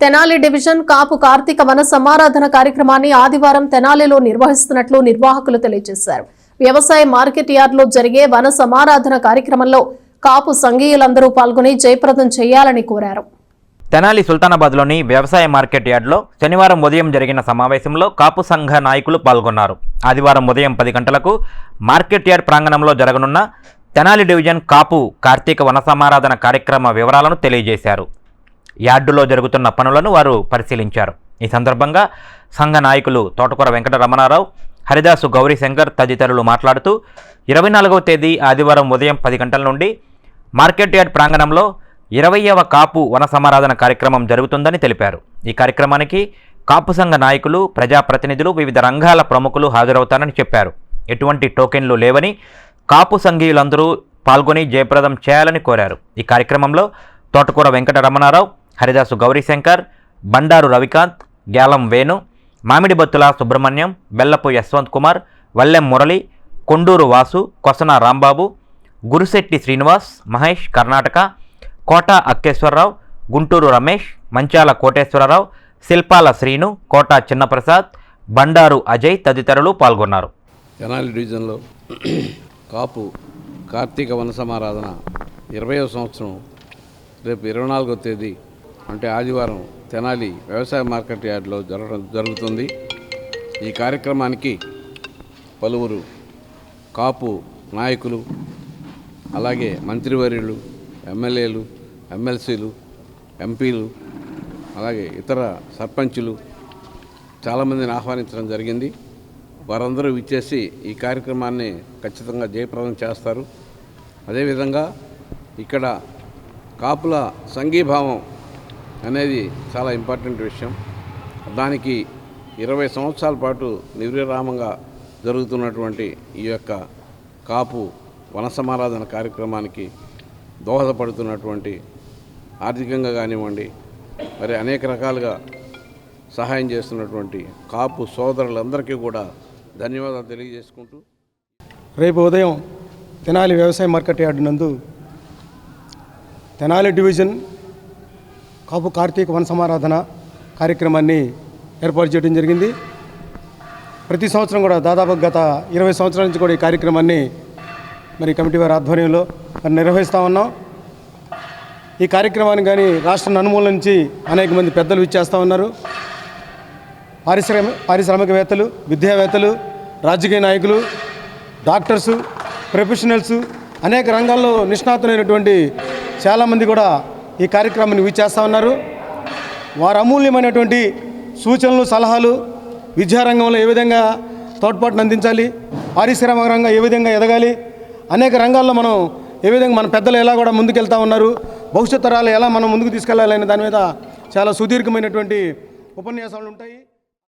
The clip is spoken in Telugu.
తెనాలి డివిజన్ కాపు కార్తీక వన సమారాధన కార్యక్రమాన్ని ఆదివారం తెనాలిలో నిర్వహిస్తున్నట్లు నిర్వాహకులు తెలియజేశారు. వ్యవసాయ మార్కెట్ యార్డులో జరిగే వన సమారాధన కార్యక్రమంలో కాపు సంఘీయులందరూ పాల్గొని జయప్రదం చేయాలని కోరారు. తెనాలి సుల్తానాబాద్లోని వ్యవసాయ మార్కెట్ యార్డులో శనివారం ఉదయం జరిగిన సమావేశంలో కాపు సంఘ నాయకులు పాల్గొన్నారు. ఆదివారం ఉదయం 10 గంటలకు మార్కెట్ యార్డ్ ప్రాంగణంలో జరగనున్న తెనాలి డివిజన్ కాపు కార్తీక వన సమారాధన కార్యక్రమ వివరాలను తెలియజేశారు. యార్డులో జరుగుతున్న పనులను వారు పరిశీలించారు. ఈ సందర్భంగా సంఘ నాయకులు తోటకూర వెంకట రమణారావు, హరిదాసు గౌరీశంకర్ తదితరులు మాట్లాడుతూ 24వ తేదీ ఆదివారం ఉదయం 10 గంటల నుండి మార్కెట్ యార్డ్ ప్రాంగణంలో 20వ కాపు వన సమారాధన కార్యక్రమం జరుగుతుందని తెలిపారు. ఈ కార్యక్రమానికి కాపు సంఘ నాయకులు, ప్రజాప్రతినిధులు, వివిధ రంగాల ప్రముఖులు హాజరవుతారని చెప్పారు. ఎటువంటి టోకెన్లు లేవని కాపు సంఘీయులందరూ పాల్గొని జయప్రదం చేయాలని కోరారు. ఈ కార్యక్రమంలో తోటకూర వెంకట రమణారావు, హరిదాసు గౌరీశంకర్, బండారు రవికాంత్, గ్యాలం వేణు, మామిడిబత్తుల సుబ్రహ్మణ్యం, బెల్లపు యశ్వంత్ కుమార్, వల్లెం మురళి, కొండూరు వాసు, కొసన రాంబాబు, గురుశెట్టి శ్రీనివాస్, మహేష్ కర్ణాటక, కోట అక్కేశ్వరరావు, గుంటూరు రమేష్, మంచాల కోటేశ్వరరావు, శిల్పాల శ్రీను, కోట చిన్నప్రసాద్, బండారు అజయ్ తదితరులు పాల్గొన్నారు. తెనాలి డివిజన్లో కాపు కార్తీక వన సమారాధన 20వ సంవత్సరం రేపు 24వ తేదీ అంటే ఆదివారం తెనాలి వ్యవసాయ మార్కెట్ యార్డ్లో జరుగుతుంది. ఈ కార్యక్రమానికి పలువురు కాపు నాయకులు, అలాగే మంత్రివర్యులు, ఎమ్మెల్యేలు, ఎమ్మెల్సీలు, ఎంపీలు, అలాగే ఇతర సర్పంచులు చాలామందిని ఆహ్వానించడం జరిగింది. వారందరూ విచ్చేసి ఈ కార్యక్రమాన్ని ఖచ్చితంగా జయప్రదం చేస్తారు. అదేవిధంగా ఇక్కడ కాపుల సంఘీభావం అనేది చాలా ఇంపార్టెంట్ విషయం. దానికి 20 సంవత్సరాల పాటు నిర్విరామంగా జరుగుతున్నటువంటి ఈ యొక్క కాపు వన సమారాధన కార్యక్రమానికి దోహదపడుతున్నటువంటి ఆర్థికంగా కానివ్వండి, మరి అనేక రకాలుగా సహాయం చేస్తున్నటువంటి కాపు సోదరులందరికీ కూడా ధన్యవాదాలు తెలియజేసుకుంటూ, రేపు ఉదయం తెనాలి వ్యవసాయ మార్కెట్ యార్డు నందు తెనాలి డివిజన్ కాపు కార్తీక వన సమారాధన కార్యక్రమాన్ని ఏర్పాటు చేయడం జరిగింది. ప్రతి సంవత్సరం కూడా దాదాపు గత 20 సంవత్సరాల నుంచి కూడా ఈ కార్యక్రమాన్ని మరి కమిటీ వారి ఆధ్వర్యంలో మరి నిర్వహిస్తూ ఉన్నాం. ఈ కార్యక్రమాన్ని కానీ రాష్ట్ర నలుమూల నుంచి అనేక మంది పెద్దలు విచ్చేస్తూ ఉన్నారు. పారిశ్రామికవేత్తలు, విద్యావేత్తలు, రాజకీయ నాయకులు, డాక్టర్సు, ప్రొఫెషనల్స్, అనేక రంగాల్లో నిష్ణాతులైనటువంటి చాలామంది కూడా ఈ కార్యక్రమాన్ని విచ్చేస్తూ ఉన్నారు. వారు అమూల్యమైనటువంటి సూచనలు, సలహాలు, విద్యారంగంలో ఏ విధంగా తోడ్పాటును అందించాలి, పారిశ్రామిక రంగం ఏ విధంగా ఎదగాలి, అనేక రంగాల్లో మనం ఏ విధంగా మన పెద్దలు ఎలా కూడా ముందుకెళ్తూ ఉన్నారు, భవిష్యత్ తరాలు ఎలా మనం ముందుకు తీసుకెళ్లాలనే దాని మీద చాలా సుదీర్ఘమైనటువంటి ఉపన్యాసాలు ఉంటాయి.